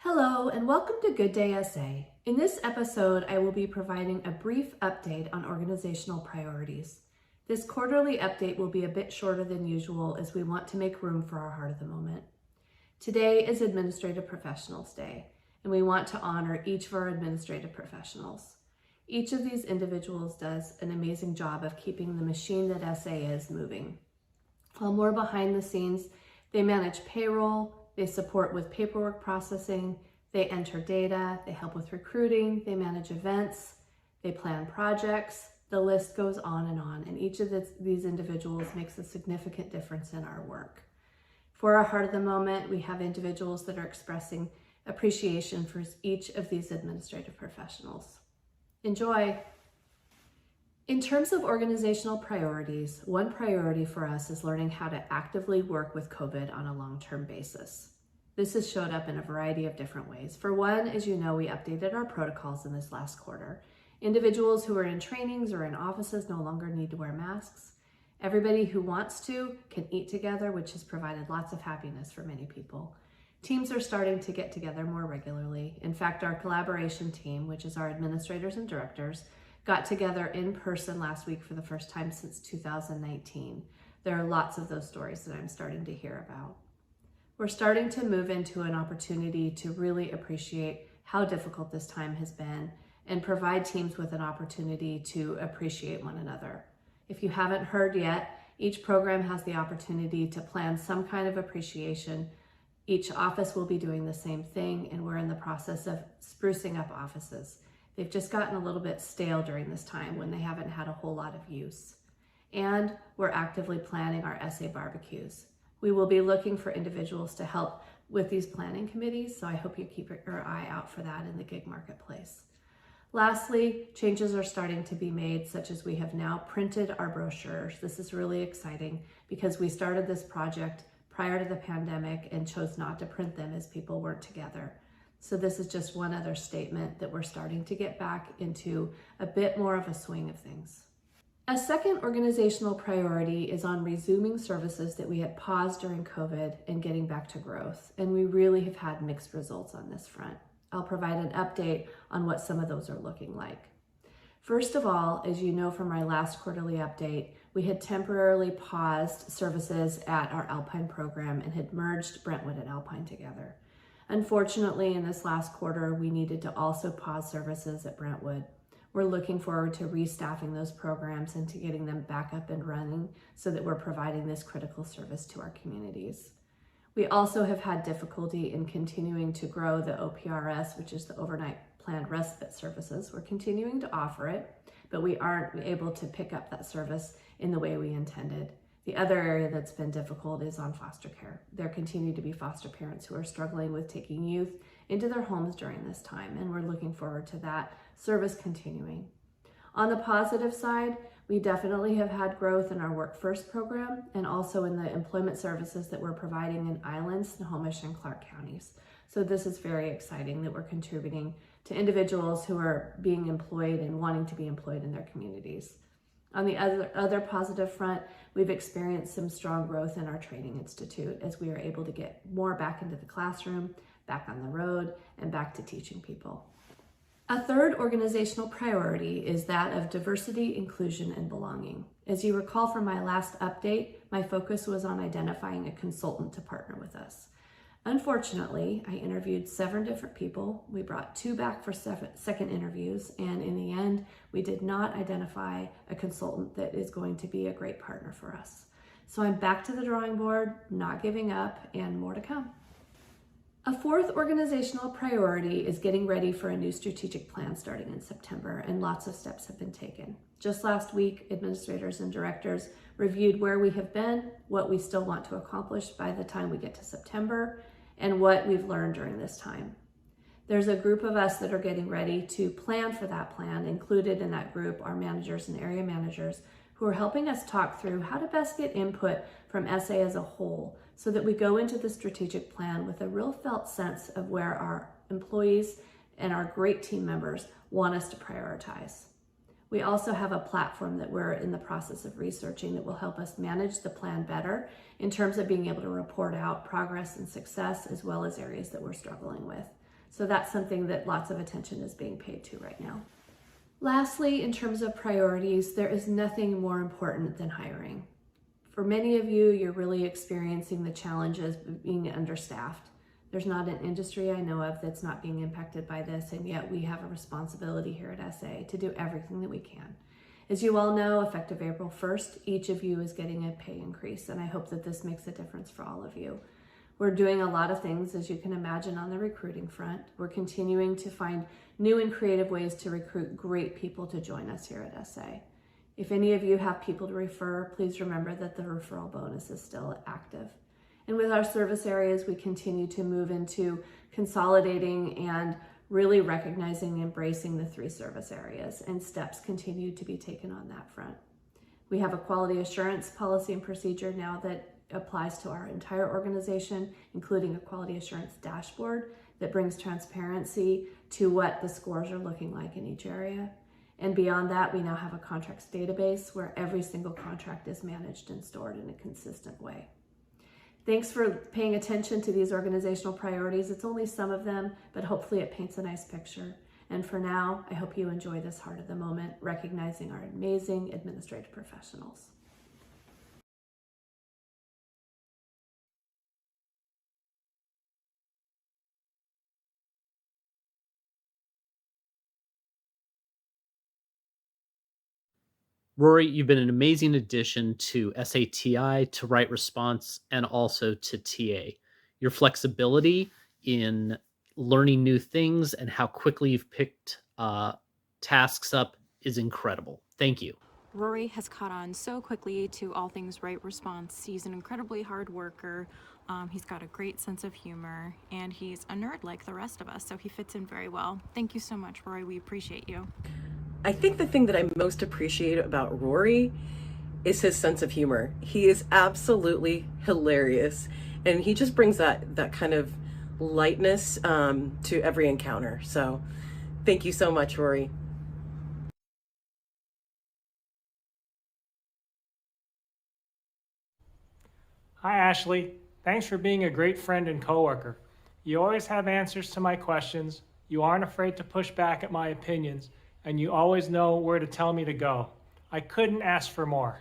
Hello and welcome to Good Day SA. In this episode, I will be providing a brief update on organizational priorities. This quarterly update will be a bit shorter than usual as we want to make room for our heart of the moment. Today is Administrative Professionals Day, and we want to honor each of our administrative professionals. Each of these individuals does an amazing job of keeping the machine that SA is moving. While more behind the scenes, they manage payroll, they support with paperwork processing, they enter data, they help with recruiting, they manage events, they plan projects. The list goes on, and each of these individuals makes a significant difference in our work. For our heart of the moment, we have individuals that are expressing appreciation for each of these administrative professionals. Enjoy! In terms of organizational priorities, one priority for us is learning how to actively work with COVID on a long-term basis. This has showed up in a variety of different ways. For one, as you know, we updated our protocols in this last quarter. Individuals who are in trainings or in offices no longer need to wear masks. Everybody who wants to can eat together, which has provided lots of happiness for many people. Teams are starting to get together more regularly. In fact, our collaboration team, which is our administrators and directors, got together in person last week for the first time since 2019. There are lots of those stories that I'm starting to hear about. We're starting to move into an opportunity to really appreciate how difficult this time has been and provide teams with an opportunity to appreciate one another. If you haven't heard yet, each program has the opportunity to plan some kind of appreciation. Each office will be doing the same thing, and we're in the process of sprucing up offices. They've just gotten a little bit stale during this time when they haven't had a whole lot of use. And we're actively planning our SA barbecues. We will be looking for individuals to help with these planning committees, so I hope you keep your eye out for that in the gig marketplace. Lastly, changes are starting to be made, such as we have now printed our brochures. This is really exciting because we started this project prior to the pandemic and chose not to print them as people weren't together. So this is just one other statement that we're starting to get back into a bit more of a swing of things. A second organizational priority is on resuming services that we had paused during COVID and getting back to growth. And we really have had mixed results on this front. I'll provide an update on what some of those are looking like. First of all, as you know from my last quarterly update, we had temporarily paused services at our Alpine program and had merged Brentwood and Alpine together. Unfortunately, in this last quarter, we needed to also pause services at Brentwood. We're looking forward to restaffing those programs and to getting them back up and running so that we're providing this critical service to our communities. We also have had difficulty in continuing to grow the OPRS, which is the Overnight Planned Respite Services. We're continuing to offer it, but we aren't able to pick up that service in the way we intended. The other area that's been difficult is on foster care. There continue to be foster parents who are struggling with taking youth into their homes during this time, and we're looking forward to that service continuing. On the positive side, we definitely have had growth in our Work First program and also in the employment services that we're providing in Island, Snohomish, and Clark counties. So this is very exciting that we're contributing to individuals who are being employed and wanting to be employed in their communities. On the other positive front, we've experienced some strong growth in our training institute as we are able to get more back into the classroom, back on the road, and back to teaching people. A third organizational priority is that of diversity, inclusion, and belonging. As you recall from my last update, my focus was on identifying a consultant to partner with us. Unfortunately, I interviewed 7 different people. We brought 2 back for second interviews, and in the end, we did not identify a consultant that is going to be a great partner for us. So I'm back to the drawing board, not giving up, and more to come. A fourth organizational priority is getting ready for a new strategic plan starting in September, and lots of steps have been taken. Just last week, administrators and directors reviewed where we have been, what we still want to accomplish by the time we get to September, and what we've learned during this time. There's a group of us that are getting ready to plan for that plan. Included in that group are managers and area managers who are helping us talk through how to best get input from SA as a whole so that we go into the strategic plan with a real felt sense of where our employees and our great team members want us to prioritize. We also have a platform that we're in the process of researching that will help us manage the plan better in terms of being able to report out progress and success as well as areas that we're struggling with. So that's something that lots of attention is being paid to right now. Lastly, in terms of priorities, there is nothing more important than hiring. For many of you, you're really experiencing the challenges of being understaffed. There's not an industry I know of that's not being impacted by this, and yet we have a responsibility here at SA to do everything that we can. As you all know, effective April 1st, each of you is getting a pay increase, and I hope that this makes a difference for all of you. We're doing a lot of things, as you can imagine, on the recruiting front. We're continuing to find new and creative ways to recruit great people to join us here at SA. If any of you have people to refer, please remember that the referral bonus is still active. And with our service areas, we continue to move into consolidating and really recognizing and embracing the 3 service areas, and steps continue to be taken on that front. We have a quality assurance policy and procedure now that applies to our entire organization, including a quality assurance dashboard that brings transparency to what the scores are looking like in each area. And beyond that, we now have a contracts database where every single contract is managed and stored in a consistent way. Thanks for paying attention to these organizational priorities. It's only some of them, but hopefully it paints a nice picture. And for now, I hope you enjoy this heart of the moment, recognizing our amazing administrative professionals. Rory, you've been an amazing addition to SATI, to Right Response, and also to TA. Your flexibility in learning new things and how quickly you've picked tasks up is incredible. Thank you. Rory has caught on so quickly to all things Right Response. He's an incredibly hard worker. He's got a great sense of humor, and he's a nerd like the rest of us, so he fits in very well. Thank you so much, Rory. We appreciate you. I think the thing that I most appreciate about Rory is his sense of humor. He is absolutely hilarious, and he just brings that kind of lightness to every encounter. So thank you so much, Rory. Hi, Ashley. Thanks for being a great friend and coworker. You always have answers to my questions, you aren't afraid to push back at my opinions, and you always know where to tell me to go. I couldn't ask for more.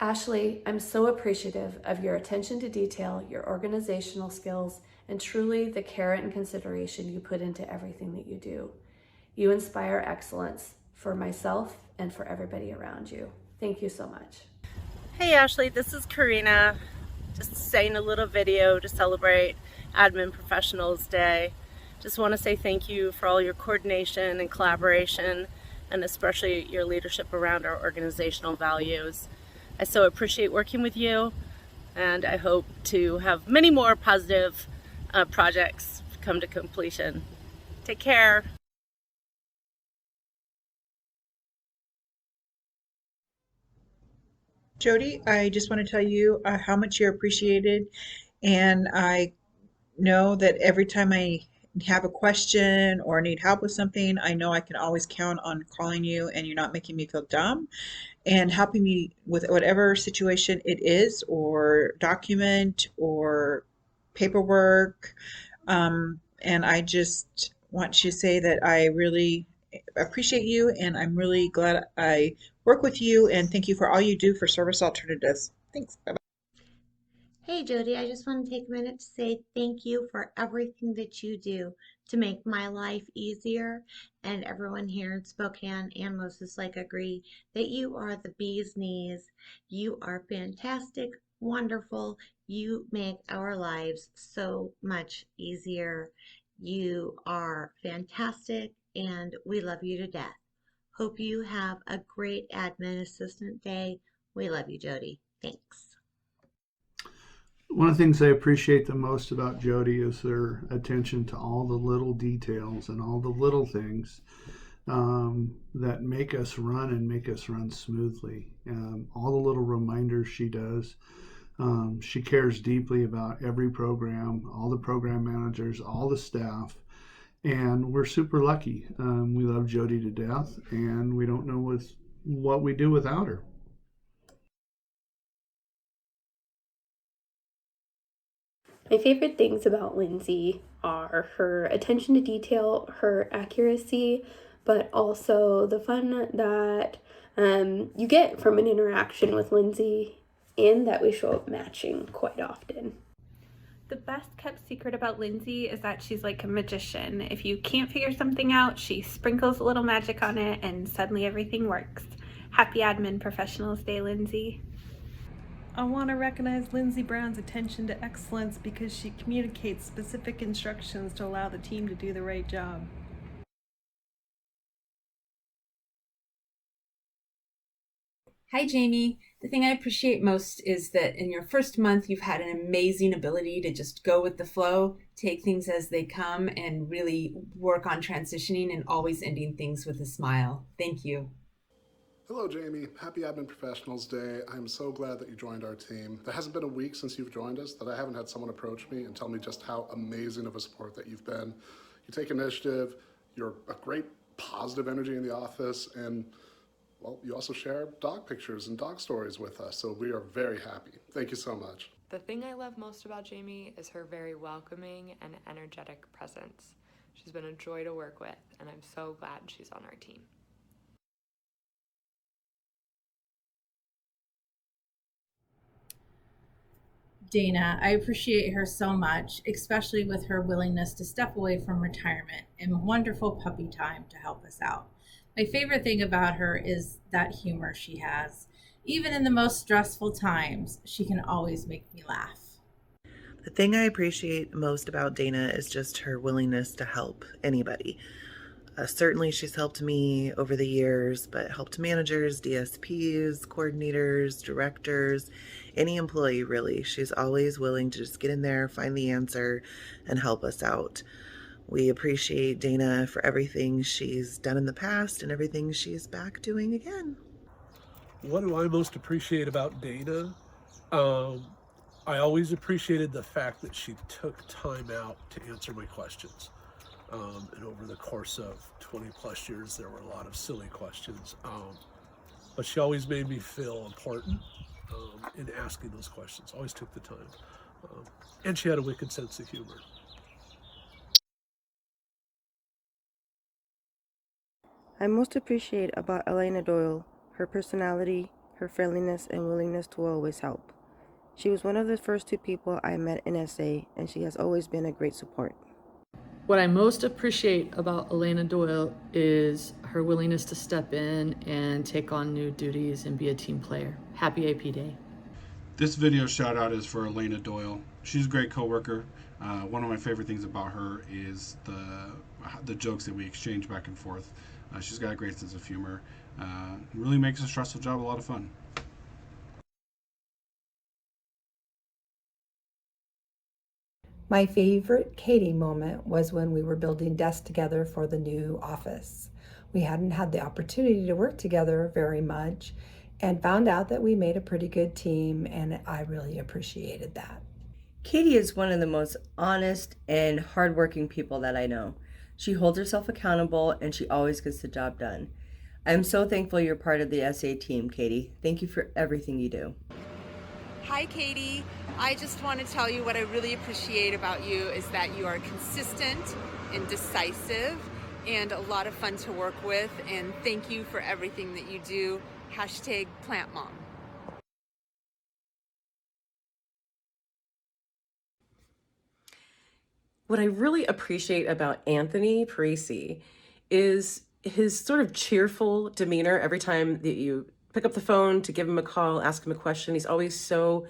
Ashley, I'm so appreciative of your attention to detail, your organizational skills, and truly the care and consideration you put into everything that you do. You inspire excellence for myself and for everybody around you. Thank you so much. Hey Ashley, this is Karina. Just saying a little video to celebrate Admin Professionals Day. Just want to say thank you for all your coordination and collaboration, and especially your leadership around our organizational values. I so appreciate working with you, and I hope to have many more positive projects come to completion. Take care. Jody, I just want to tell you how much you're appreciated, and I know that every time I have a question or need help with something, I know I can always count on calling you, and you're not making me feel dumb and helping me with whatever situation it is, or document or paperwork. And I just want to say that I really appreciate you, and I'm really glad I work with you, and thank you for all you do for Service Alternatives. Thanks. Bye-bye. Hey Jody, I just want to take a minute to say thank you for everything that you do to make my life easier. And everyone here in Spokane and Moses Lake agree that you are the bee's knees. You are fantastic, wonderful. You make our lives so much easier. You are fantastic, and we love you to death. Hope you have a great admin assistant day. We love you, Jody. Thanks. One of the things I appreciate the most about Jody is her attention to all the little details and all the little things that make us run and make us run smoothly. All the little reminders she does. She cares deeply about every program, all the program managers, all the staff, and we're super lucky. We love Jody to death, and we don't know what we do without her. My favorite things about Lindsay are her attention to detail, her accuracy, but also the fun that you get from an interaction with Lindsay, and that we show up matching quite often. The best kept secret about Lindsay is that she's like a magician. If you can't figure something out, she sprinkles a little magic on it and suddenly everything works. Happy Admin Professionals Day, Lindsay. I want to recognize Lindsay Brown's attention to excellence because she communicates specific instructions to allow the team to do the right job. Hi, Jamie. The thing I appreciate most is that in your first month, you've had an amazing ability to just go with the flow, take things as they come, and really work on transitioning and always ending things with a smile. Thank you. Hello, Jamie. Happy Admin Professionals Day. I'm so glad that you joined our team. There hasn't been a week since you've joined us that I haven't had someone approach me and tell me just how amazing of a support that you've been. You take initiative, you're a great positive energy in the office, and well, you also share dog pictures and dog stories with us, so we are very happy. Thank you so much. The thing I love most about Jamie is her very welcoming and energetic presence. She's been a joy to work with, and I'm so glad she's on our team. Dana, I appreciate her so much, especially with her willingness to step away from retirement and wonderful puppy time to help us out. My favorite thing about her is that humor she has. Even in the most stressful times, she can always make me laugh. The thing I appreciate most about Dana is just her willingness to help anybody. Certainly she's helped me over the years, but helped managers, DSPs, coordinators, directors, any employee really. She's always willing to just get in there, find the answer, and help us out. We appreciate Dana for everything she's done in the past and everything she's back doing again. What do I most appreciate about Dana? I always appreciated the fact that she took time out to answer my questions. And over the course of 20 plus years, there were a lot of silly questions. But she always made me feel important in asking those questions, always took the time. And she had a wicked sense of humor. I most appreciate about Elena Doyle her personality, her friendliness, and willingness to always help. She was one of the first 2 people I met in SA, and she has always been a great support. What I most appreciate about Elena Doyle is her willingness to step in and take on new duties and be a team player. Happy AP Day. This video shout out is for Elena Doyle. She's a great coworker. One of my favorite things about her is the jokes that we exchange back and forth. She's got a great sense of humor. Really makes a stressful job a lot of fun. My favorite Katie moment was when we were building desks together for the new office. We hadn't had the opportunity to work together very much and found out that we made a pretty good team, and I really appreciated that. Katie is one of the most honest and hardworking people that I know. She holds herself accountable and she always gets the job done. I'm so thankful you're part of the SA team, Katie. Thank you for everything you do. Hi, Katie. I just want to tell you what I really appreciate about you is that you are consistent and decisive and a lot of fun to work with. And thank you for everything that you do. #PlantMom. What I really appreciate about Anthony Parisi is his sort of cheerful demeanor every time that you pick up the phone to give him a call, ask him a question. He's always so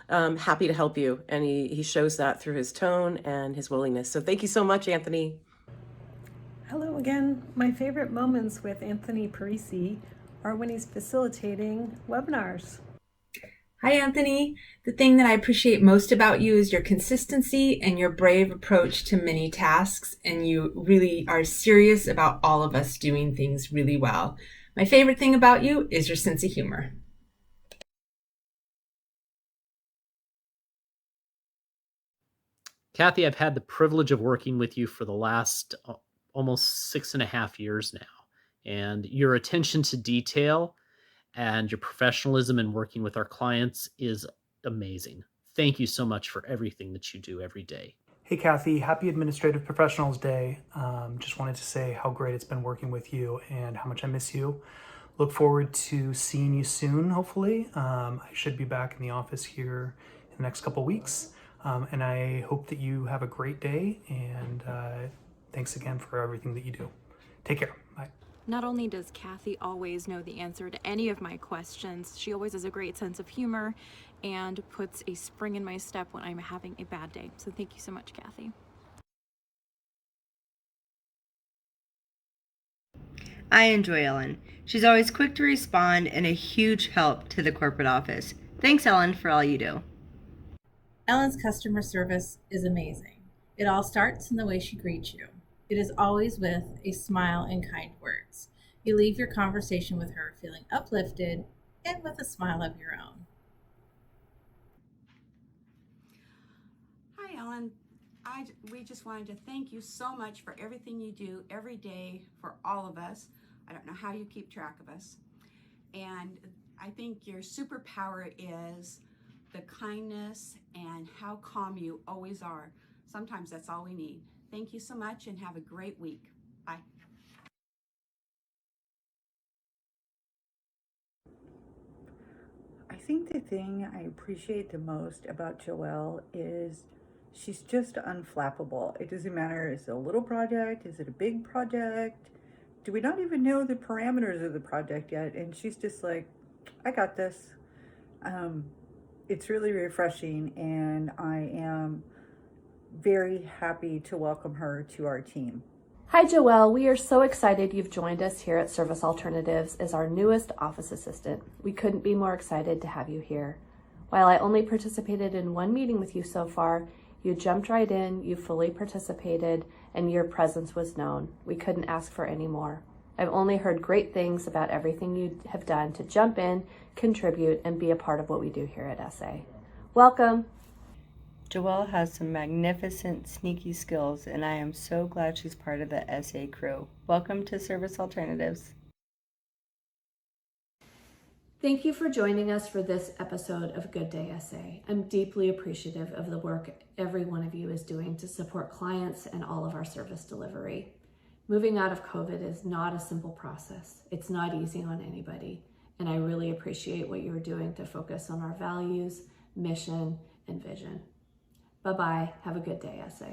happy to help you, and he shows that through his tone and his willingness. So thank you so much, Anthony. Hello again. My favorite moments with Anthony Parisi are when he's facilitating webinars. Hi, Anthony. The thing that I appreciate most about you is your consistency and your brave approach to many tasks, and you really are serious about all of us doing things really well. My favorite thing about you is your sense of humor. Kathy, I've had the privilege of working with you for the last almost 6.5 years now, and your attention to detail and your professionalism in working with our clients is amazing. thank you so much for everything that you do every day. Hey, Kathy, happy Administrative Professionals Day. Just wanted to say how great it's been working with you and how much I miss you. Look forward to seeing you soon, hopefully. I should be back in the office here in the next couple weeks. And I hope that you have a great day, and thanks again for everything that you do. Take care. Bye. Not only does Kathy always know the answer to any of my questions, she always has a great sense of humor and puts a spring in my step when I'm having a bad day. So thank you so much, Kathy. I enjoy Ellen. She's always quick to respond and a huge help to the corporate office. Thanks, Ellen, for all you do. Ellen's customer service is amazing. It all starts in the way she greets you. It is always with a smile and kind words. You leave your conversation with her feeling uplifted and with a smile of your own. Hi, Ellen. We just wanted to thank you so much for everything you do every day for all of us. I don't know how you keep track of us. And I think your superpower is the kindness and how calm you always are. Sometimes that's all we need. Thank you so much and have a great week. Bye. I think the thing I appreciate the most about Joelle is she's just unflappable. It doesn't matter, is it a little project? Is it a big project? Do we not even know the parameters of the project yet? And she's just like, I got this. It's really refreshing, and I am very happy to welcome her to our team. Hi, Joelle. We are so excited you've joined us here at Service Alternatives as our newest office assistant. We couldn't be more excited to have you here. While I only participated in one meeting with you so far, you jumped right in, you fully participated, and your presence was known. We couldn't ask for any more. I've only heard great things about everything you have done to jump in, contribute, and be a part of what we do here at SA. Welcome. Joelle has some magnificent sneaky skills, and I am so glad she's part of the SA crew. Welcome to Service Alternatives. Thank you for joining us for this episode of Good Day SA. I'm deeply appreciative of the work every one of you is doing to support clients and all of our service delivery. Moving out of COVID is not a simple process. It's not easy on anybody, and I really appreciate what you're doing to focus on our values, mission, and vision. Bye-bye. Have a good day, SA.